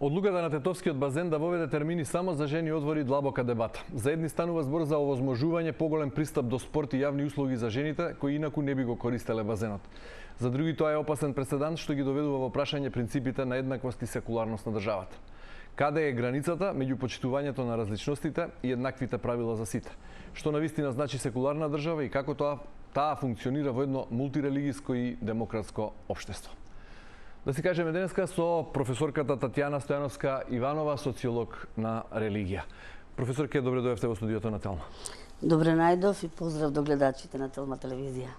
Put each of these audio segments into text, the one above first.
Одлуката на Тетовскиот базен да воведе термини само за жени отвори длабока дебата. За едни станува збор за овозможување поголем пристап до спорт и јавни услуги за жените, кои инаку не би го користеле базенот. За други тоа е опасен преседан што ги доведува во прашање принципите на еднаквост и секуларност на државата. Каде е границата меѓу почитувањето на различностите и еднаквите правила за сите? Што навистина значи секуларна држава и како таа функционира во едно мултирелигиско и демократско општество? Да си кажеме денеска со професорката Татјана Стојановска Иванова, социолог на религија. Професорке, добре дојавте во студиото на Телма. Добре најдов и поздрав до гледачите на Телма телевизија.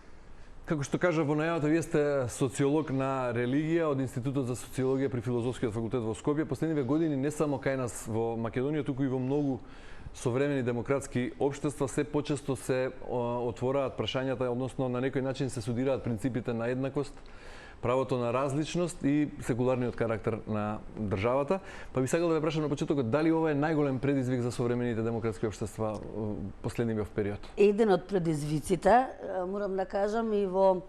Како што кажа во најавата, вие сте социолог на религија од Институтот за социологија при Филозофскиот факултет во Скопје. Последниве години не само кај нас во Македонија, туку и во многу современи демократски општества се почесто се отвораат прашањата, односно на некој начин се судираат принципите на еднакост, правото на различност и секуларниот карактер на државата. Па би сакал да ве прашам на почетокот, дали ова е најголем предизвик за современите демократски општества последниот период? Еден од предизвиците, морам да кажам, и во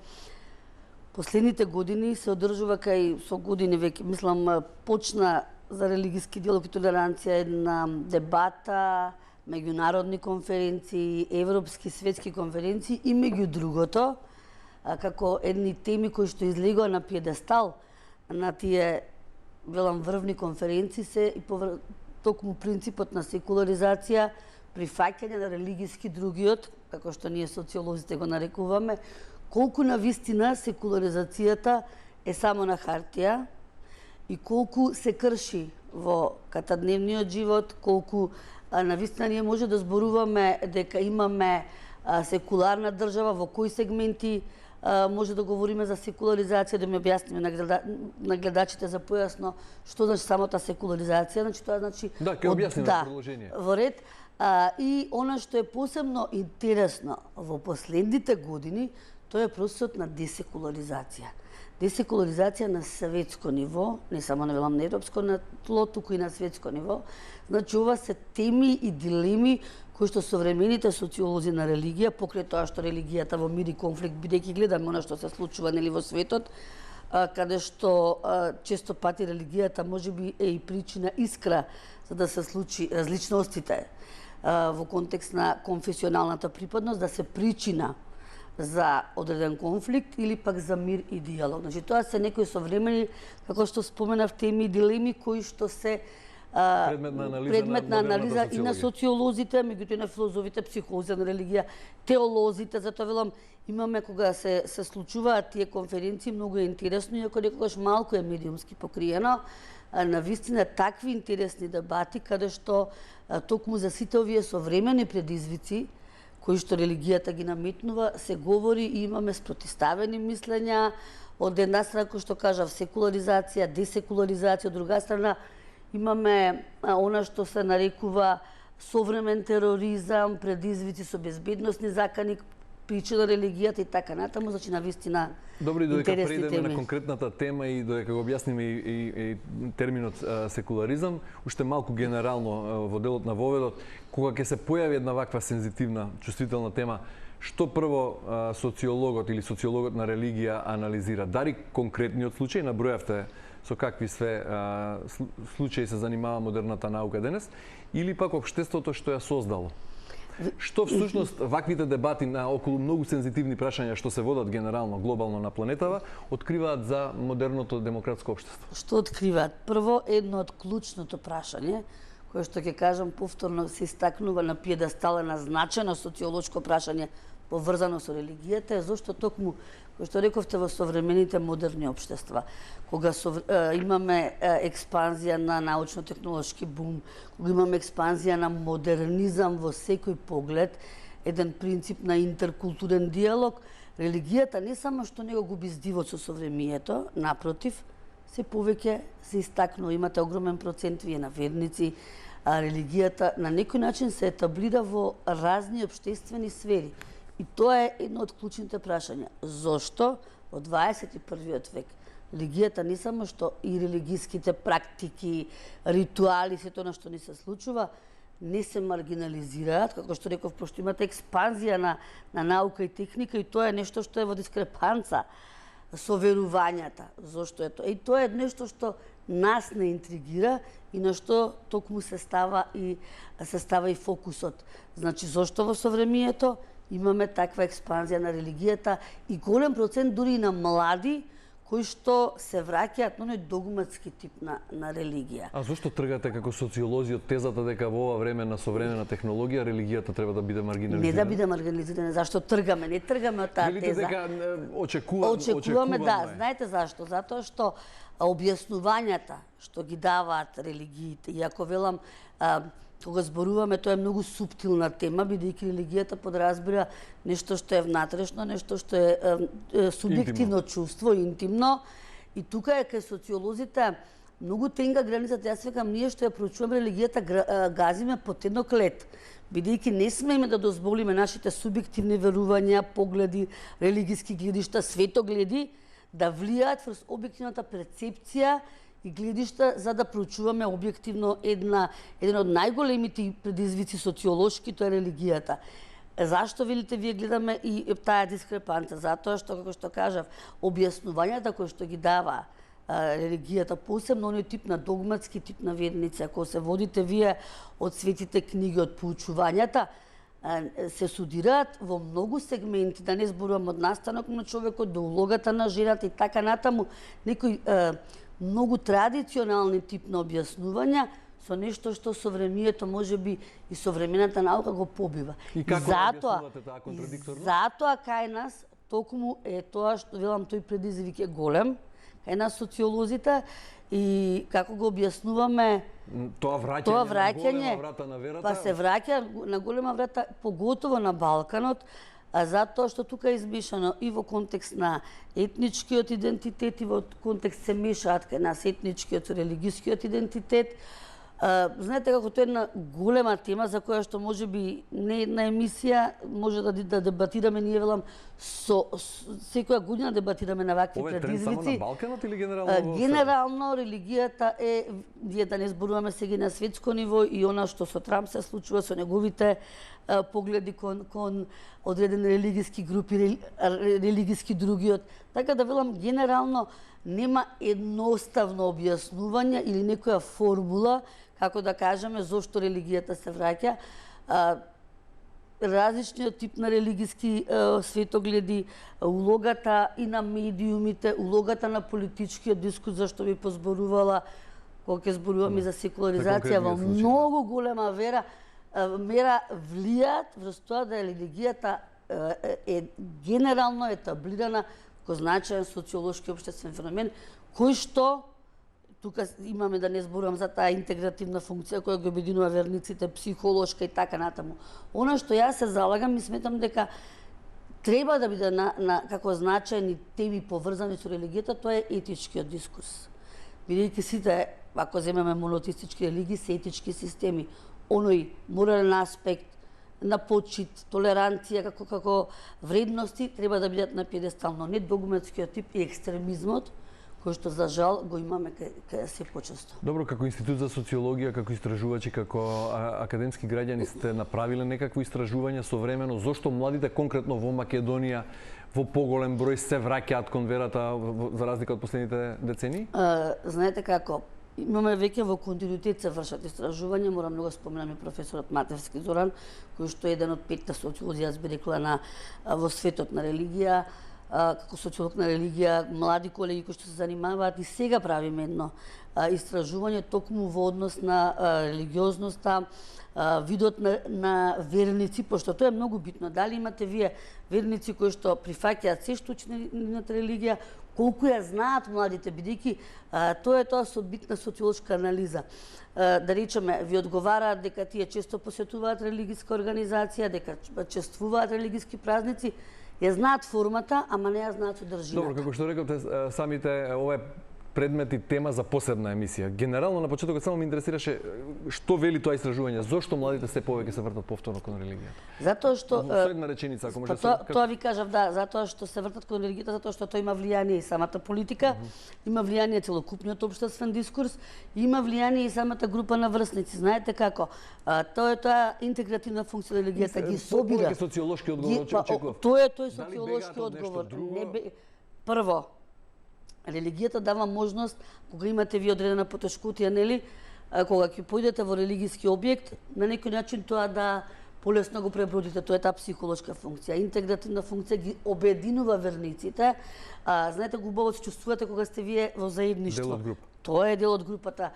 последните години се одржува кај со години веќе, мислам, почна за религиски диалог и толеранција една дебата, меѓународни конференции, европски, светски конференции и меѓу другото, како едни теми кои што излегува на пиедестал на тие, велам, врвни конференции се и токму принципот на секуларизација, прифаќање на религиски другиот, како што ние социолозите го нарекуваме, колку навистина секуларизацијата е само на хартија и колку се крши во катадневниот живот, колку навистина ние може да зборуваме дека имаме секуларна држава, во кои сегменти може да говориме за секуларизација, да ми објасниме на гледачите за појасно што значи самата секуларизација. Значи тоа значи да, ќе објасниме предложение. Во ред. И она што е посебно интересно во последните години, тоа е процесот на десекуларизација. Десекуларизација на светско ниво, не само на велам на европско на тло, туку и на светско ниво. Значи ова се теми и дилеми кои што современите социолози на религија, покрај тоа што религијата во мир и конфликт, бидејќи гледаме она што се случува нели во светот, каде што често пати религијата можеби е и причина искра за да се случи различностите во контекст на конфесионалната припадност, да се причина за одреден конфликт или пак за мир и диалог. Значи тоа се некои современи, како што споменав, теми и дилеми кои што се предмет на анализа и на социолозите, меѓутоа и на филозофите, психолозите на религија, теолозите. Затоа велам, имаме кога се случуваат тие конференции, многу е интересно, иако некогаш малку е медиумски покриено, навистина такви интересни дебати, каде што токму за сите овие современи предизвици, кои што религијата ги наметнува, се говори и имаме спротиставени мислења, од една страна, кој што кажав, секуларизација, десекуларизација, од друга страна, имаме она што се нарекува современ тероризам, предизвици со безбедносни закани, причина религијата и така натаму, значи навистина добро, и додека интересни преидеме теми. на конкретната тема и додека го објасниме и терминот секуларизам, уште малку генерално во делот на воведот, кога ќе се појави една ваква сензитивна, чувствителна тема, што прво социологот или социологот на религија анализира? Дари конкретниот случај, набројавте со какви све случаи се занимава модерната наука денес, или пак општеството што ја создало? Што всушност ваквите дебати на околу многу сензитивни прашања што се водат генерално, глобално на планетава, откриваат за модерното демократско општество? Што откриваат? Прво, едно од клучното прашање, кое што ќе кажам повторно се истакнува на пиедестал на значено социолошко прашање поврзано со религијата, е зошто токму, кој што рековте, во современите модерни општества, кога имаме експанзија на научно-технолошки бум, кога имаме експанзија на модернизам во секој поглед, еден принцип на интеркултурен диалог, религијата не само што не го губи здивот со совремието, напротив, се повеќе се истакнува, имате огромен процент вие на верници, а религијата на некој начин се етаблира во разни општествени сфери. И тоа е едно од клучните прашања. Зошто во 21. век религијата не само што и религиските практики, ритуали, сето на што ни се случува, не се маргинализираат, како што реков, пошто имате експанзија на наука и техника и тоа е нешто што е во дискрепанца со верувањата. Зошто е тоа? И тоа е нешто што нас не интригира и на што токму се става и фокусот. Значи, зошто во совремието имаме таква експанзија на религијата и голем процент дури и на млади кои што се враќаат на оној догматски тип на религија. А зошто тргате како социолози од тезата дека во ова време на современа технологија религијата треба да биде маргинализирана? Не да биде маргинализирана, зашто тргаме? Не тргаме од таа Велите теза. дека очекуваме, да. Знаете зашто? Затоа што објаснувањата што ги даваат религиите, иако велам кога зборуваме, тоа е многу суптилна тема, бидејќи религијата подразбира нешто што е внатрешно, нешто што е субјективно чувство, интимно. И тука е кај социолозите многу тенка границата. Јас викам, ние што ја проучуваме религијата газиме под едно клет. Бидејќи не смееме да дозволиме нашите субјективни верувања, погледи, религиски гледишта, светогледи да влијаат врз објективната перцепција и гледишта за да проучуваме објективно еден од најголемите предизвици социолошки, тоа е религијата. Зашто, велите, вие гледаме и таа дискрепанца? Затоа што, како што кажав, објаснувањата кои што ги дава религијата, посебно оној тип на догматски тип на верници, ако се водите вие од светите книги, од поучувањата, се судираат во многу сегменти, да не зборувам од настанок на човекот до улогата на жената и така натаму, некои многу традиционални тип на објаснувања со нешто што совремието можеби и современата наука го побива. И како објаснувате таа контрадикторност? Затоа кај нас токму е тоа што велам, тој предизвик е голем кај нас социолозите и како го објаснуваме тоа враќање на голема врата на верата. Па се враќа на голема врата, поготово на Балканот, затоа што тука е измешано и во контекст на етничкиот идентитет и во контекст се мешаат кај нас етничкиот и религискиот идентитет. Знаете како тоа е една голема тема за која што можеби не една емисија може да дебатираме, ние велам секоја година дебатираме на вакви предизвици. Ова е тренд само на Балканот или генерално? Генерално религијата е, ние да не зборуваме сега на светско ниво и она што со Трамп се случува со неговите погледи кон одредени религиски групи, религиски другиот. Така да велам, генерално нема едноставно објаснување или некоја формула како да кажеме зошто религијата се враќа. Различниот тип на религиски светогледи, улогата и на медиумите, улогата на политичкиот дискурс, зашто би позборувала кога ќе зборуваме за секуларизација во многу голема мера влијаат врз тоа да религијата е генерално етаблирана како значаен социолошки општествен феномен, кој што тука имаме, да не зборувам за таа интегративна функција која ги обединува верниците, психолошка и така натаму. Она што јас се залагам и сметам дека треба да биде како значаени теми поврзани со религијата, тоа е етичкиот дискурс. Бидејќи сите, ако земеме монотеистички религии, се етички системи. Оној морален аспект на почит, толеранција како вредности треба да бидат на пиедестал, но не догматскиот тип и екстремизмот, кој што за жал го имаме кај се почесто. Добро, како Институт за социологија, како истражувачи, како академски граѓани сте направиле некакво истражување современо зошто младите конкретно во Македонија во поголем број се враќаат кон верата за разлика од последните децении? Знаете како, имаме веќе во континуитет се вршат истражувања, морам да го споменам и професорот Матевски Зоран, кој што е еден од 5 социолози, јас би рекла во светот на религија, како социолог на религија, млади колеги кои што се занимаваат и сега правиме едно истражување токму во однос на религиозноста, видот на верници, пошто тоа е многу битно. Дали имате вие верници кои што прифаќаат се што учи нивната религија, колку ја знаат младите, бидејќи тоа со битна социолошка анализа. Да речеме, ви одговараат дека тие често посетуваат религиска организација, дека чествуваат религиски празници, ја знаат формата, ама не ја знаат содржината. Добро, како што рековте самите, ова е предмет и тема за посебна емисија. Генерално на почетокот само ме интересираше што вели тоа истражување, зошто младите се повеќе се вртат повторно кон религијата? Затоа што со една реченица, ако може тоа ви кажав, да, затоа што се вртат кон религијата, затоа што тоа има влијание и самата политика, има влијание целокупниот општествен дискурс, има влијание и самата група на врсници. Знаете како? Тоа интегративна функција на религијата ги собира. Тоа е социолошки одговор, очекував. Тоа е социолошки одговор. Прво, Религијата дава можност, кога имате ви одредена потешкотија, нели, кога ќе појдете во религиски објект, на некој начин тоа да полесно го пребродите, тоа е таа психолошка функција. Интегративна функција ги обединува верниците. Знаете, убаво се чувствувате кога сте вие во заедништво. Дел од група. Тоа е дел од групата.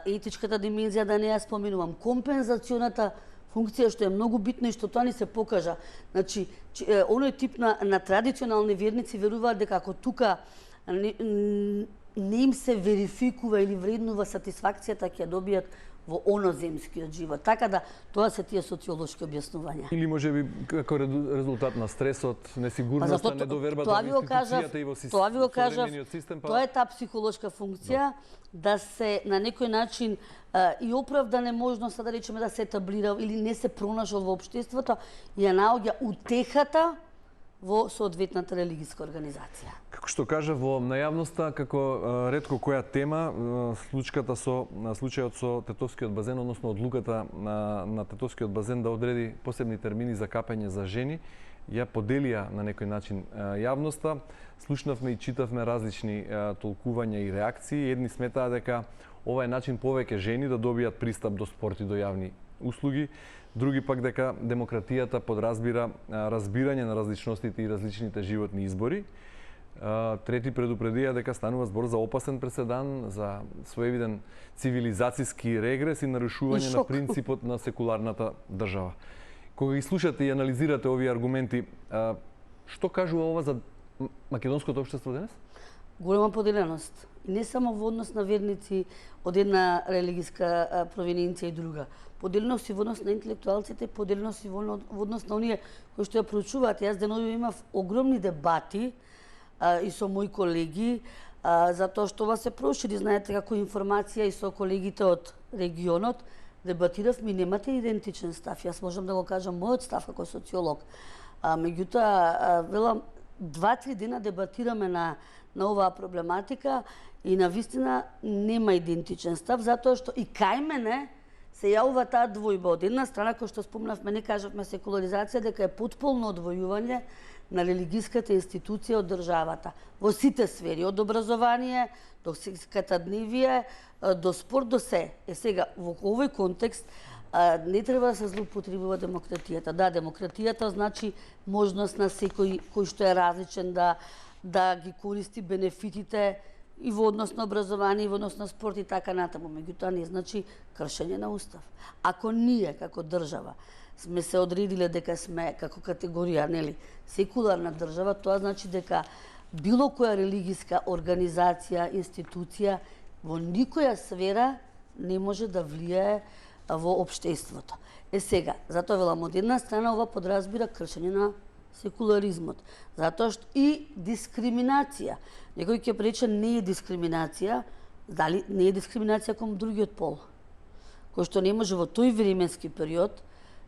Етичката димензија, да не ја споменувам. Компензационата функција, што е многу битна и што тоа ни се покажа. Значи, оној тип на традиционални верници веруваат дека ако тука не им се верификува или вреднува сатисфакцијата, ќе добијат во оноземскиот живот. Така да, тоа се тие социолошки објаснувања. Или можеби како резултат на стресот, несигурноста, недовербата во институцијата и во современиот систем. Тоа е таа психолошка функција, да се на некој начин и оправдане можноста, да речеме, да се етаблира или не се пронашол во општеството, и ја наоѓа утехата во соодветната религиска организација. Како што кажа во најавноста, како ретко која тема, случајот со Тетовскиот базен, односно одлуката на Тетовскиот базен да одреди посебни термини за капење за жени, ја поделија на некој начин јавноста. Слушнавме и читавме различни толкувања и реакции. Едни сметаа дека ова е начин повеќе жени да добијат пристап до спорт и до јавни услуги. Други пак дека демократијата подразбира разбирање на различностите и различните животни избори. Трети предупредија дека станува збор за опасен преседан, за своевиден цивилизацијски регрес и нарушување на принципот на секуларната држава. Кога ги слушате и анализирате овие аргументи, што кажува ова за македонското општество денес? Голема поделеност. И не само во однос на верници од една религиска провиненција и друга. Поделеност и во однос на интелектуалците, поделеност и во однос на оние кои што ја проучуваат. Јас денови имав огромни дебати и со мои колеги, затоа што ова се прошири, знаете, како информација, и со колегите од регионот дебатиравме, немате идентичен став. Јас можам да го кажам мојот став како социолог. Меѓутоа, велам, 2-3 дена дебатираме на оваа проблематика и на вистина нема идентичен став, затоа што и кај мене се јавува таа двојба. Од една страна, кој што спомнавме, не кажавме секуларизација, дека е потполно одвојување на религиската институција од државата. Во сите сфери, од образование, до секската дневие, до спорт, до се. Сега, во овој контекст, не треба да се злоупотребува демократијата. Да, демократијата значи можност на секој кој што е различен да ги користи бенефитите и во однос на образование, и во однос на спорт и така натаму. Меѓутоа не значи кршење на устав. Ако ние како држава сме се одредиле дека сме како категорија, нели, секуларна држава, тоа значи дека било која религиска организација, институција во никоја сфера не може да влијае во општеството. Сега, затоа велам, од една страна ова подразбира кршење на секуларизмот, затоа што и дискриминација. Некој ќе рече не е дискриминација, дали не е дискриминација кон другиот пол, кој што не може во тој временски период,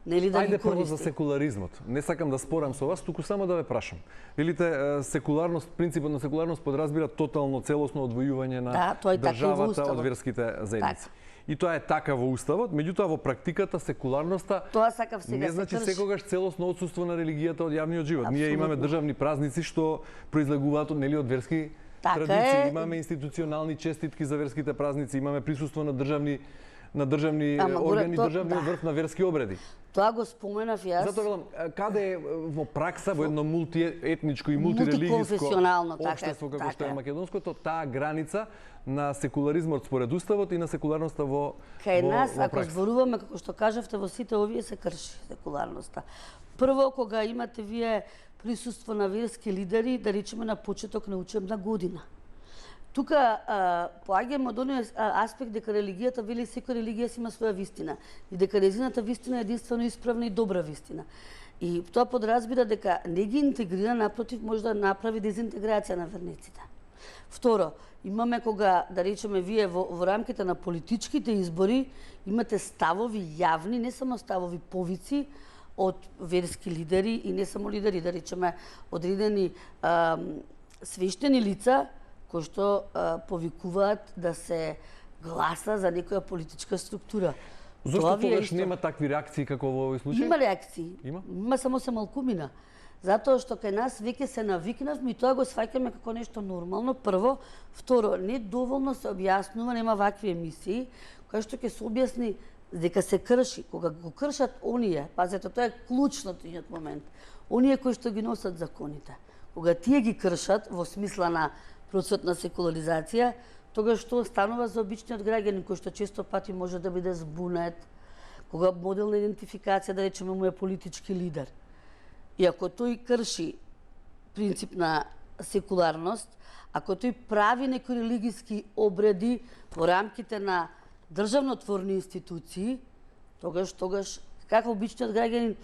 нели, да ги користи. Ајде прво за секуларизмот. Не сакам да спорам со вас, туку само да ве прашам. Велите, секуларност, принципот на секуларност подразбира тотално целосно одвојување на државата од верските заедници. И тоа е така во уставот, меѓутоа во практиката секуларноста не значи секогаш целосно отсуство на религијата од јавниот живот. Абсолютно. Ние имаме државни празници што произлегуваат нели од верски традиции, имаме институционални честитки за верските празници, имаме присуство на државни органи, државниот врв на верски обреди. Тоа го споменав јас. Затоа велам, каде е во пракса во едно мултиетничко и мултирелигиско општество како што е македонското, таа граница на секуларизмот според уставот и на секуларноста во пракса? Кај нас, ако зборуваме, како што кажавте, во сите овие се крши секуларноста. Прво, кога имате вие присуство на верски лидери, да речеме на почеток на учебна година. Тука поаѓаме од оној аспект дека религијата, вели, секоја религија си има своја вистина и дека нејзината вистина е единствено исправна и добра вистина. И тоа подразбира дека не ги интегрира, напротив, може да направи дезинтеграција на верниците. Второ, имаме кога, да речеме, вие во рамките на политичките избори имате ставови јавни, не само ставови повици од верски лидери и не само лидери, да речеме, одредени свештени лица кои што повикуваат да се гласа за некоја политичка структура. Зошто тогаш нема такви реакции како во овој случај? Има реакции. Има? Има, само се малкумина. Затоа што кај нас веќе се навикнавме и тоа го сваќаме како нешто нормално. Прво, второ, не доволно се објаснува, нема вакви емисии, кои што ќе се објасни дека се крши. Кога го кршат оние, пазете, тоа е клучното момент, оние кои што ги носат законите. Кога тие ги кршат во смисла на процесот на секуларизација, тогаш што станува за обичниот граѓанин кој што често пати може да биде збунет, кога модел на идентификација, да речеме, му е политички лидер. И ако тој крши принцип на секуларност, ако тој прави некои религиски обреди во рамките на државнотворни институции, тогаш како обичниот граѓанин,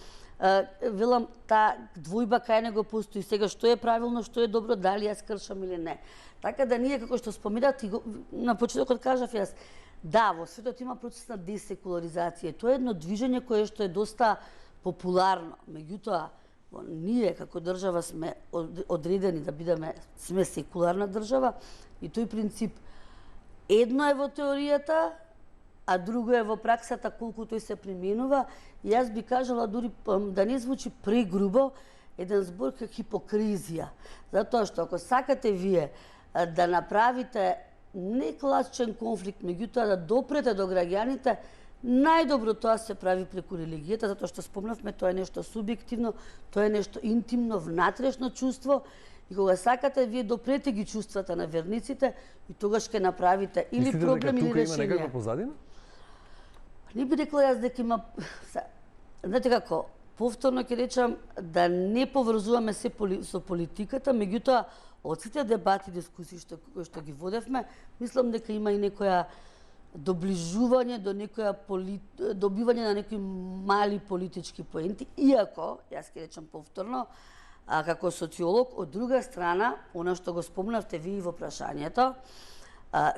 велам, таа двојба кај него постои сега, што е правилно, што е добро, дали јас кршам или не. Така да ние, како што споминат, на почетокот кажав јас, да, во светот има процес на десекуларизација. Тоа е едно движење кое што е доста популарно. Меѓутоа, ние како држава сме одредени да бидеме, сме секуларна држава и тој принцип едно е во теоријата, а друго е во праксата колку тој се применува. И јас би кажала, дури да не звучи прегрубо, еден збор како хипокризија. Затоа што ако сакате вие да направите не класичен конфликт, меѓутоа да допрете до граѓаните, најдобро тоа се прави преку религијата, затоа што спомнавме, тоа е нешто субјективно, тоа е нешто интимно, внатрешно чувство, и кога сакате вие допрете ги чувствата на верниците, и тогаш ќе направите или проблем или решение. Мислите дека тука има некаква позадина? Не би рекла јас дека има... Знаете како, повторно ќе речам да не поврзуваме се со политиката, меѓутоа од сите дебати, дискусии што ги водевме, мислам дека има и некоја доближување до некоја добивање на некои мали политички поенти, иако, јас ќе речам повторно, како социолог, од друга страна, она што го спомнавте ви во прашањето,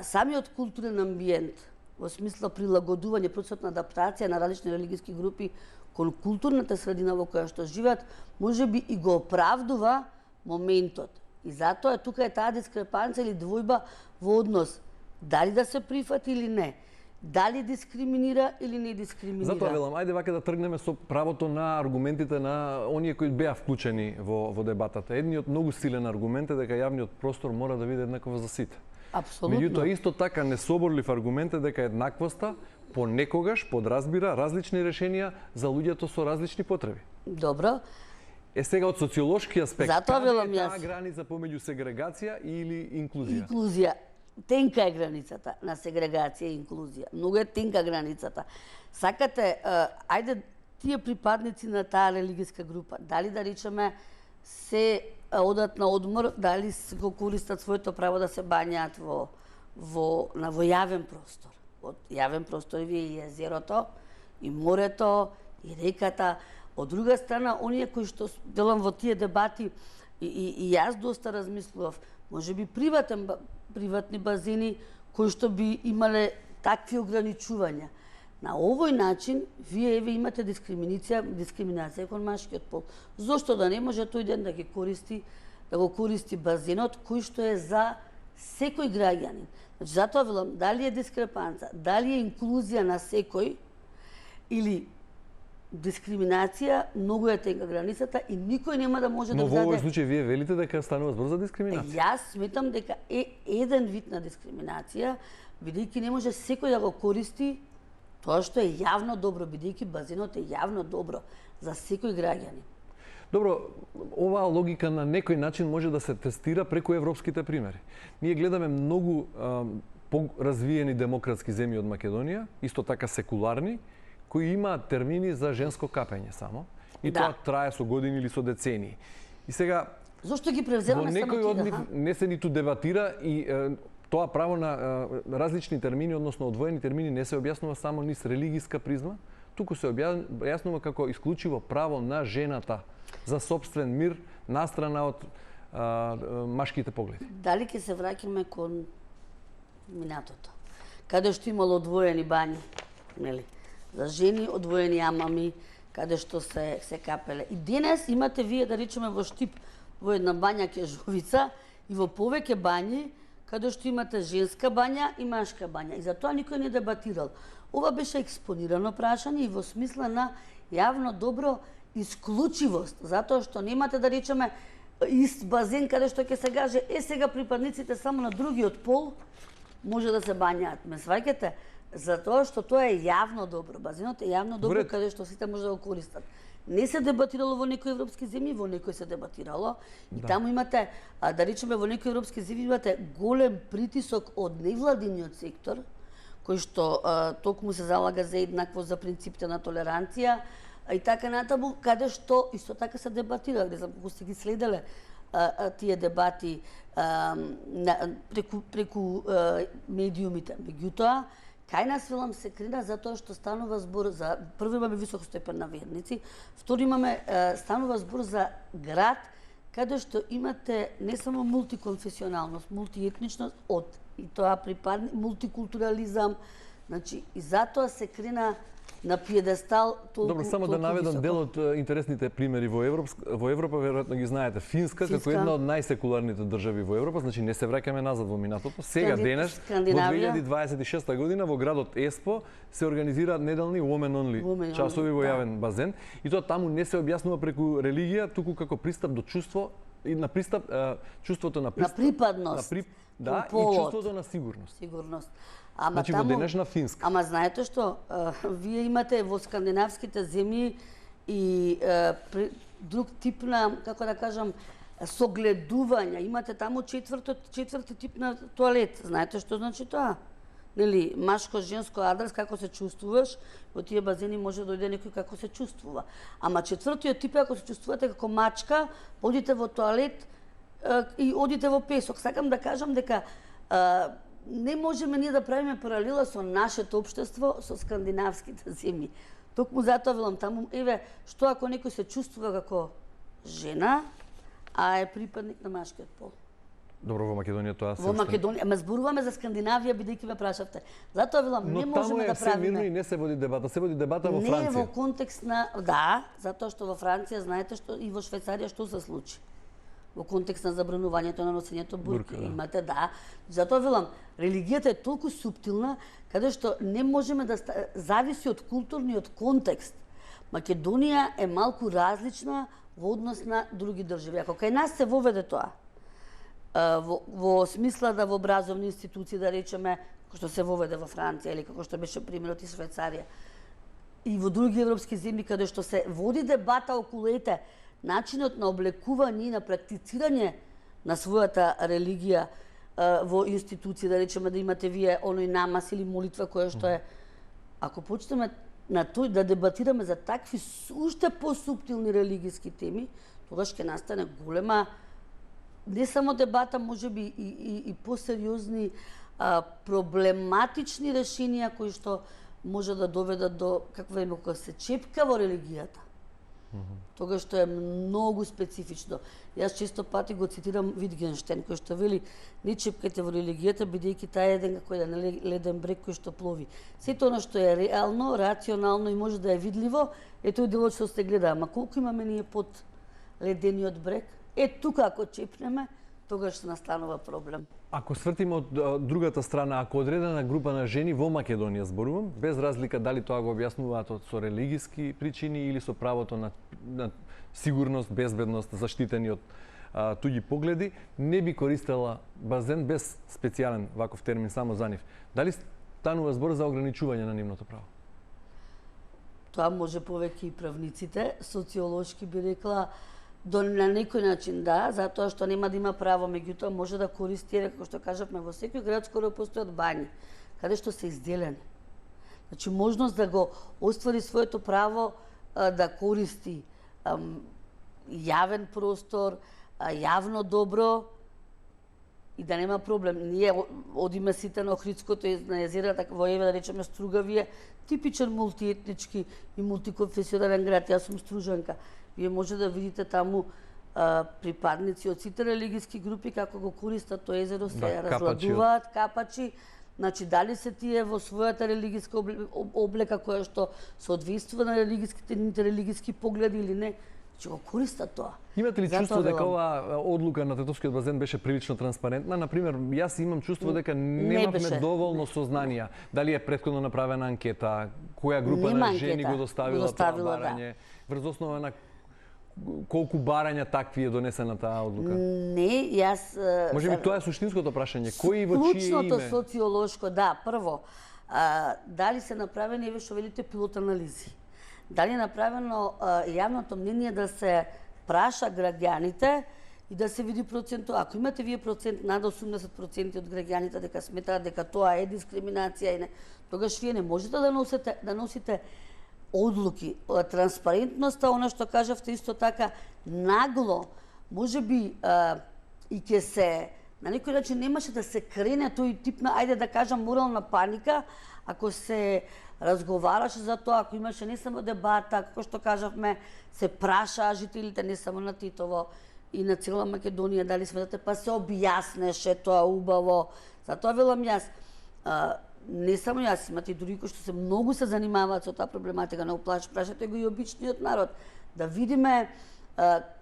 самиот културен амбиент, во смисла прилагодување, процесот на адаптација на различни религиски групи кон културната средина во која што живеат, може би и го оправдува моментот. И затоа тука е таа дискрепанција или двојба во однос дали да се прифати или не, дали дискриминира или не дискриминира. Затоа велам, ајде вака да тргнеме со правото на аргументите на оние кои беа вклучени во дебатата. Едниот многу силен аргумент е дека јавниот простор мора да биде еднаков за сите. Апсолутно. Меѓутоа исто така несоборлив аргумент е дека еднаквоста понекогаш подразбира различни решенија за луѓето со различни потреби. Добро. Сега од социолошки аспект, затоа велам јас, таа граница помеѓу сегрегација или инклузија? Инклузија. Тенка е границата на сегрегација и инклузија. Многу е тенка границата. Сакате, ајде тие припадници на таа религиска група, дали да речеме се одат на одмор, дали го користат своето право да се бањаат во јавен простор. Од јавен простор ви е езерото, и морето, и реката. Од друга страна, оние кои што делам во тие дебати, и јас доста размислував, може би приватни базини кои што би имале такви ограничувања. На овој начин, вие имате дискриминација кон машкиот пол. Зошто да не може тој ден да го користи базенот кој што е за секој граѓанин? Значи, затоа велам, дали е дискрепанца, дали е инклузија на секој или дискриминација, многу е тенка границата и никој нема да може да даде... Но во овој случај вие велите дека станува збор за дискриминација? Јас сметам дека е еден вид на дискриминација, бидејќи не може секој да го користи тоа што е јавно добро, бидејќи базенот е јавно добро за секој граѓанин. Добро, оваа логика на некој начин може да се тестира преку европските примери. Ние гледаме многу поразвиени демократски земји од Македонија, исто така секуларни, кои имаат термини за женско капење само. И тоа трае со години или со децении. И сега... Зошто ги превземаме само некој од нив не се ниту дебатира и тоа право на различни термини, односно одвоени термини, не се објаснува само низ религиска призма, туку се објаснува како исклучиво право на жената за сопствен мир настрана од машките погледи. Дали ќе се враќаме кон минатото, каде што имало одвоени бањи, нели? За жени одвоени амами, каде што се капеле. И денес имате вие, да речеме, во Штип, во една бања Кежовица и во повеќе бањи, каде што имате женска бања и машка бања. И за тоа никој не дебатирал. Ова беше експонирано прашање и во смисла на јавно добро исклучивост, затоа што немате да речеме ист базен каде што ќе се каже сега припадниците само на другиот пол може да се бањаат. Ме сваќате? Затоа што тоа е јавно добро. Базенот е јавно добро каде што сите може да го користат. Не се дебатирало во некои европски земји, во некои се дебатирало. И таму имате, да речеме, во некои европски земји имате голем притисок од невладиниот сектор, кој што токму се залага за еднакво за принципите на толеранција и така натаму, каде што исто така се дебатира. Не знам колку сте ги следеле тие дебати преку медиумите. Меѓутоа, кај нас филм се крина затоа што станува збор за прво имаме висок степен на верници, второ имаме станува збор за град каде што имате не само мултиконфесионалност, мултиетничност и тоа припадни мултикултурализам, значи и затоа се крина на пиедестал толку. Добро, само да наведам дел од интересните примери во Европа, веројатно ги знаете. Финска како една од најсекуларните држави во Европа, значи не се враќаме назад во минатото. Сега денес во 2026 година во градот Еспо се организира неделни women only часови во јавен базен и тоа таму не се објаснува преку религија, туку како пристап до чувство и на пристап чувството на припадност. Да, и чувството на сигурност. Ама значи во денешна Финска. Ама знаете што, вие имате во скандинавските земји и друг тип на, како да кажам, согледување. Имате таму четврти тип на тоалет. Знаете што значи тоа? Нели, машко, женско, адрес, како се чувствуваш, во тие базени може да дојде некој како се чувствува. Ама четвртиот тип е ако се чувствувате како мачка, одите во тоалет и одите во песок. Сакам да кажам дека не можеме ние да правиме паралела со нашето општество, со скандинавските земји. Токму затоа велам таму, еве, што ако некој се чувствува како жена, а е припадник на машкиот пол? Добро, во Македонија тоа се. Во Македонија, ама зборуваме за Скандинавија бидејќи ме прашавте. Затоа велам, не можеме да правиме. Но таму е се мирно и не се води дебата, се води дебата во Франција. Не во контекст на, да, затоа што во Франција знаете што и во Швајцарија што се случи. Во контекст на забранувањето на носењето бурки. Имате, да. Затоа велам, религијата е толку суптилна, каде што не можеме да зависи од културниот контекст. Македонија е малку различна во однос на други држави. Ако кај нас се воведе тоа, во смисла да во образовни институции, да речеме, како што се воведе во Франција или како што беше примерот и Швајцарија, и во други европски земји каде што се води дебата околу начинот на облекување и на практицирање на својата религија во институции, да речеме да имате вие оној намаз или молитва која што е, ако почнеме на тој да дебатираме за такви уште посуптилни религиски теми, тогаш ќе настане голема не само дебата, можеби и посериозни проблематични решенија кои што може да доведат до каква кога се чепка во религијата. Тогаш што е многу специфично. Јас често пати го цитирам Витгенштейн кој што вели не чепкајте во религијата бидејќи таа е еден како еден леден брег кој што плови. Сето она што е реално, рационално и може да е видливо, е тој делот што се гледа. Ама колку имаме ние под ледениот брег? Тука ако чепнеме, тогаш настанува проблем. Ако свртиме од другата страна, ако одредена група на жени во Македонија зборувам, без разлика дали тоа го објаснуваат со религиски причини или со правото на сигурност, безбедност, заштитени од туѓи погледи, не би користела базен без специјален ваков термин само за нив. Дали станува збор за ограничување на нивното право? Тоа може повеќе и правниците, социолошки би рекла, на некој начин да, затоа што нема да има право, меѓутоа може да користи, како што кажавме, во секој град скоро постојат бањи, каде што се изделени. Значи, можност да го оствари своето право да користи јавен простор, јавно добро и да нема проблем. Ние одиме сите на Охридското и на езерата, во Еве, да речеме Стругавие, типичен мултиетнички и мултиконфесионален град. Јас сум стружанка. Вие може да видите таму припадници од сите религиски групи како го користат тоа езеро, се разладуваат, капачи. Значи, дали се тие во својата религиска облека која што соодветствува на религиски погледи или не, че го користат тоа. Имате ли чувство дека оваа одлука на Тетовскиот базен беше прилично транспарентна? Например, јас имам чувство дека немавме доволно сознанија. Дали е претходно направена анкета, која група Нема на жени анкета. го доставила тоа барање, врз основа на колку барања такви е донесена таа одлука? Не, јас... Може би тоа е суштинското прашање. Кој во чие Клучното име? социолошко, да, прво, дали се направени, ве што велите, пилот анализи? Дали е направено јавното мнение да се праша граѓаните и да се види процентот. Ако имате вие процент над 80% од граѓаните дека сметаат дека тоа е дискриминација и не, тогаш вие не можете да носите одлуки. Транспарентноста, она што кажавте исто така, нагло, можеби и ќе се, на некој начин немаше да се крене тој тип на, ајде да кажам, морална паника, ако се разговараше за тоа, ако имаше не само дебата, како што кажавме, се прашаа жителите не само на Титово и на цела Македонија, дали сметате, па се објаснеше тоа убаво. Затоа велам јас, не само јас, имате и други кои што многу се занимаваат со таа проблематика, но прашате го и обичниот народ, да видиме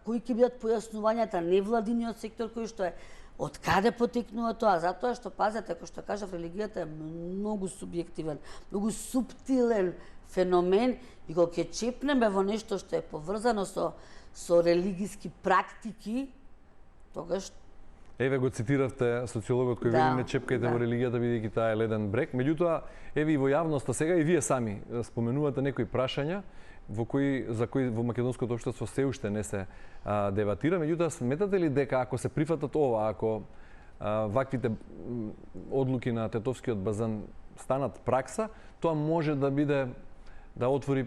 кои ќе бидат појаснувањата, невладиниот сектор кој што е, од каде потекнува тоа, затоа што, пазете, како што кажав, религијата е многу субјективен, многу суптилен феномен и кога ќе чепнеме во нешто што е поврзано со религиски практики, тогаш... Еве го цитиравте социологот кој вели не чепкајте во религијата бидејќи таа е леден брег. Меѓутоа, еве и во јавноста сега и вие сами споменувате некои прашања за кои во македонското општество се уште не се дебатира. Меѓутоа, сметате ли дека ако се прифатат ова, ако ваквите одлуки на Тетовскиот базен станат пракса, тоа може да биде да отвори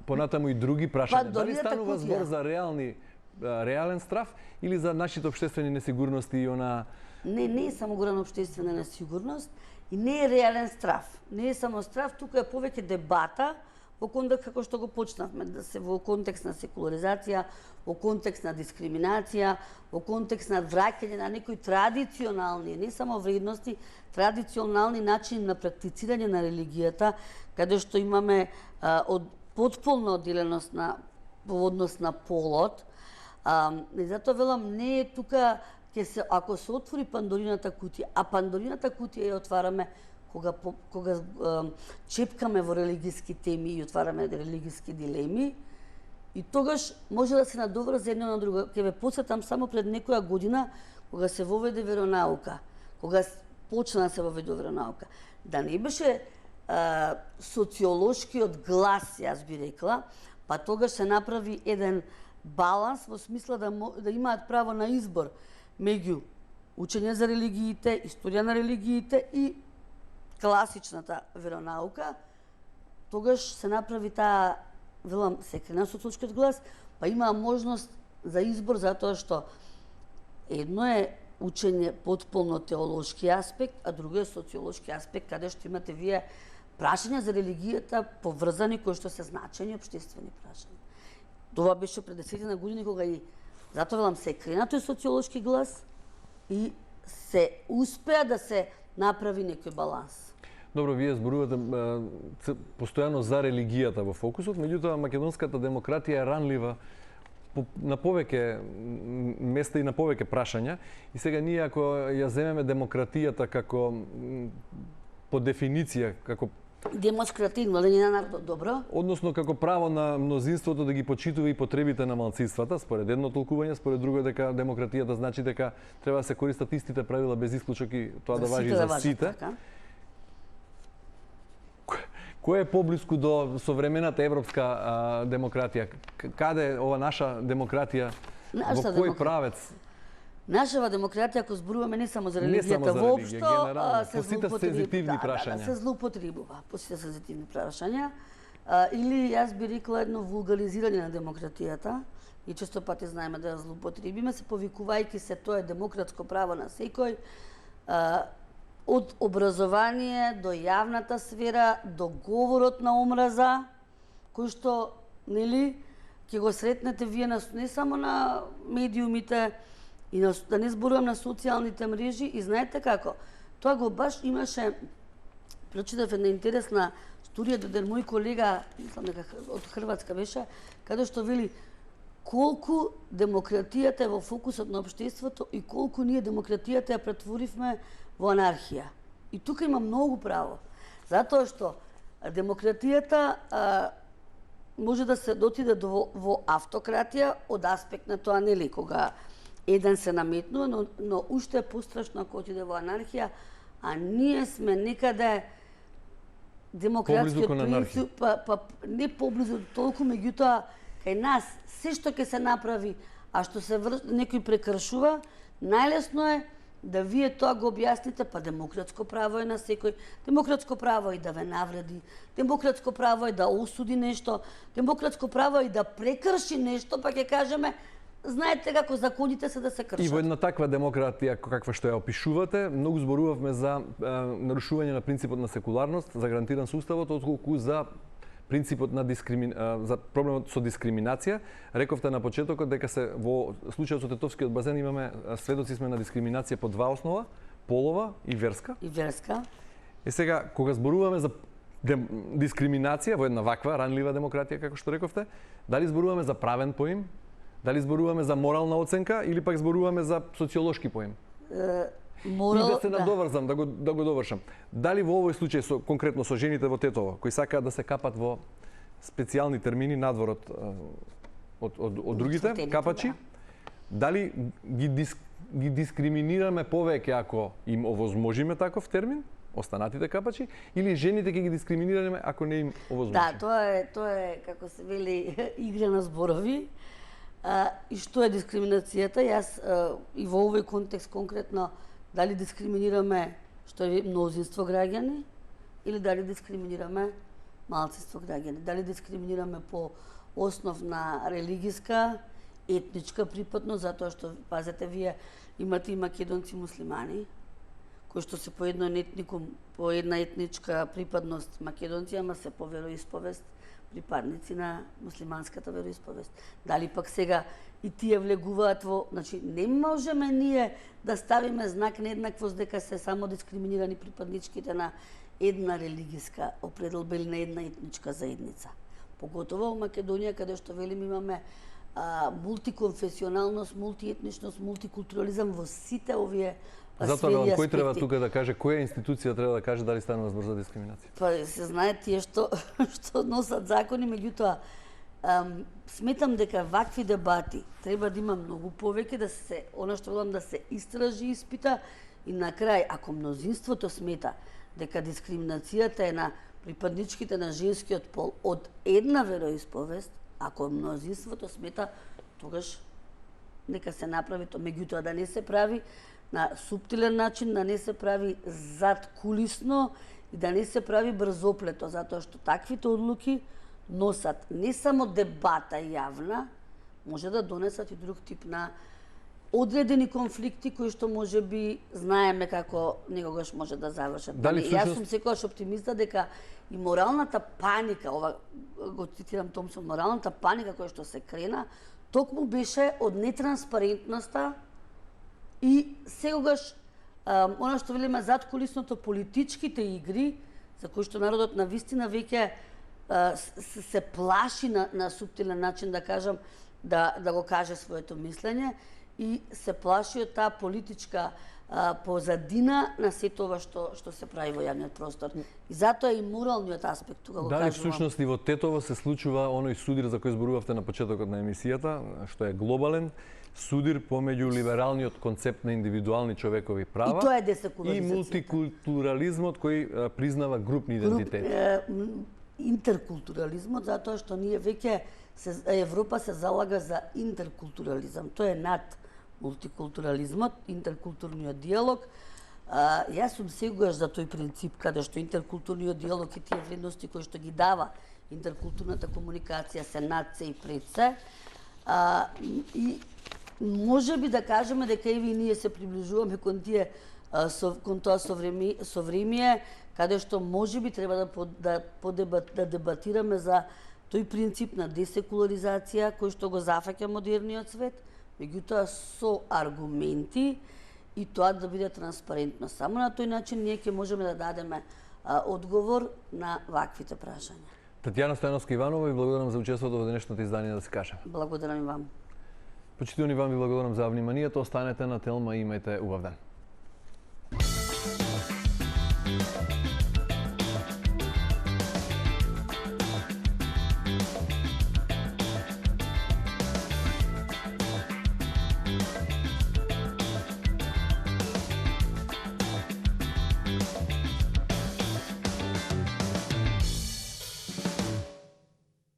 понатаму и други прашања. Дали станува збор за реален страф или за нашите општествени несигурности и она... Не е само голема општествена несигурност и не е реален страф. Не е само страф, тука е повеќе дебата во контекст, како што го почнавме, да се во контекст на секуларизација, во контекст на дискриминација, во контекст на враќање на некои традиционални, не само вредности, традиционални начини на практицирање на религијата, каде што имаме потполна одделеност во однос на полот. И затоа велам, не е тука, ако се отвори Пандорината кутија, а Пандорината кутија ја отвараме кога чепкаме во религиски теми и отвараме религиски дилеми, и тогаш може да се надоврзе едно на друго. Ке ве потсетам само пред некоја година, кога се воведе веронаука, кога почна да се воведе веронаука, да не беше социолошкиот глас, јас би рекла, па тогаш се направи еден баланс во смисла да имаат право на избор меѓу учење за религиите, историја на религиите и класичната веронаука, тогаш се направи таа, велам, се крена социолошкиот глас, па има можност за избор затоа што едно е учење потполно теолошки аспект, а друго е социолошки аспект, каде што имате вие прашања за религијата поврзани кои што се значени општествени прашања. Тоа беше пред 10 години кога и затоа велам се крена тој социолошки глас и се успеа да се направи некој баланс. Добро, вие зборувате постојано за религијата во фокусот, меѓутоа македонската демократија е ранлива на повеќе места и на повеќе прашања. И сега ние ако ја земеме демократијата како по дефиниција, како демонстративно, да ни на народот, добро? Односно како право на мнозинството да ги почитува и потребите на малцинствата, според едно толкување, според друго дека демократијата значи дека треба да се користат истите правила без исклучок и тоа да важи за сите. Кој е поблиску до современата европска демократија? Каде е ова наша демократија? Во кој правец? Нашава демократија, ако зборуваме не само за религијата воопшто, се сензитивни прашања. Се злоупотребува по сите сензитивни прашања. Или јас би рекла едно вулгаризирање на демократијата, и често пати знаеме да ја злоупотребиме, се повикувајќи се тоа е демократско право на секој, од образование до јавната сфера, до говорот на омраза, кој што, нели, ќе го сретнете вие не само на медиумите, и да не зборувам на социјалните мрежи, и знаете како, тоа го баш имаше, прочитав една интересна студија, доден мој колега, мислам дека од Хрватска беше, каде што вели колку демократијата е во фокусот на општеството и колку ние демократијата ја претворивме во анархија. И тука има многу право. Затоа што Демократијата може да се дотиде во автократија од аспект на тоа, нели, кога еден се наметнува, но уште е пострашно ако отиде во анархија, а ние сме некаде демократскиот принцип, не поблизу толку, меѓутоа кај нас се што ќе се направи, а што се некој прекршува, најлесно е да вие тоа го објасните, па демократско право е на секој, демократско право е и да ве навреди, демократско право е да осуди нешто, демократско право е и да прекрши нешто, па ќе кажеме, знаете како законите се да се кршат. И во една таква демократија каква што ја опишувате, многу зборувавме за нарушување на принципот на секуларност, за гарантиран со уставот, отколку за принципот на за проблемот со дискриминација. Рековте на почетокот дека се во случајот со Тетовскиот базен имаме сведоци сме на дискриминација по два основа, полова и верска. И верска. Сега, кога зборуваме за дискриминација во една ваква ранлива демократија, како што рековте, дали зборуваме за правен поим, дали зборуваме за морална оценка или пак зборуваме за социолошки поим? И да се надоврзам, да го довршам. Дали во овој случај конкретно со жените во Тетово, кои сакаат да се капат во специјални термини надвор од другите капачи, дали ги дискриминираме повеќе ако им овозможиме таков термин, останатите капачи, или жените ќе ги дискриминираме ако не им овозможиме? Да, тоа е како се вели игра на зборови. И што е дискриминацијата? Јас и во овој контекст конкретно дали дискриминираме што е мнозинство граѓани или дали дискриминираме малцинство граѓани, дали дискриминираме по основ на религиска, етничка припадност, затоа што, пазете, вие имате и македонци муслимани, кои што се по една етничка припадност македонци, ама се по вероисповест припадници на муслиманската вероисповест. Дали пак сега и тие влегуваат во... Значи, не можеме ние да ставиме знак нееднаквост дека се само дискриминирани припадничките на една религиска определба или на една етничка заедница. Поготово во Македонија, каде што велим имаме мултиконфесионалност, мултиетничност, мултикултурализам во сите овие Затоа велам, кој треба тука да каже, која институција треба да каже дали станува збор за дискриминација? Па се знае тие што носат закони, меѓутоа сметам дека вакви дебати треба да има многу повеќе, да се, она што велам, да се истражи и испита, и на крај, ако мнозинството смета дека дискриминацијата е на припадничките на женскиот пол од една вероисповест, ако мнозинството смета, тогаш нека се направи тоа, меѓутоа да не се прави на суптилен начин, да не се прави задкулисно и да не се прави брзоплето, затоа што таквите одлуки носат не само дебата јавна, може да донесат и друг тип на одредени конфликти кои што може би знаеме како некогаш може да завршат. Јас сум секогаш оптимиста дека и моралната паника, ова го цитирам Томсон, моралната паника која што се крена, токму беше од нетранспарентноста и секогаш она што велиме задкулисното, политичките игри за кои што народот на вистина веќе се плаши на суптилен начин, да кажам, да го каже своето мислење и се плаши од таа политичка позадина на сето ова што се прави во јавниот простор. И затоа и моралниот аспект тука го кажувам. Дали всушност и во Тетово се случува оној судир за кој зборувавте на почетокот на емисијата, што е глобален судир помеѓу либералниот концепт на индивидуални човекови права и тоа е десекуларизација. И мултикултурализмот кој признава групни идентитети. Интеркултурализмот, затоа што ние веќе Европа се залага за интеркултурализам. Тоа е над мултикултурализмот, интеркултурниот диалог. Јас сум сегураш за тој принцип каде што интеркултурниот диалог и тие вредности кои што ги дава интеркултурната комуникација се над се и пред се. И може би да кажеме дека и ние се приближуваме кон тоа совремие, каде што може би треба да дебатираме за тој принцип на десекуларизација кој што го зафаќа модерниот свет, меѓутоа со аргументи и тоа да биде транспарентно. Само на тој начин ние ќе можеме да дадеме одговор на ваквите прашања. Татјана Стојановска Иванова, ви благодарам за учеството во денешното издание да се кажеме. Благодарам и вам. Почитувани, вам ви благодарам за вниманието. Останете на Телма и имајте убав ден.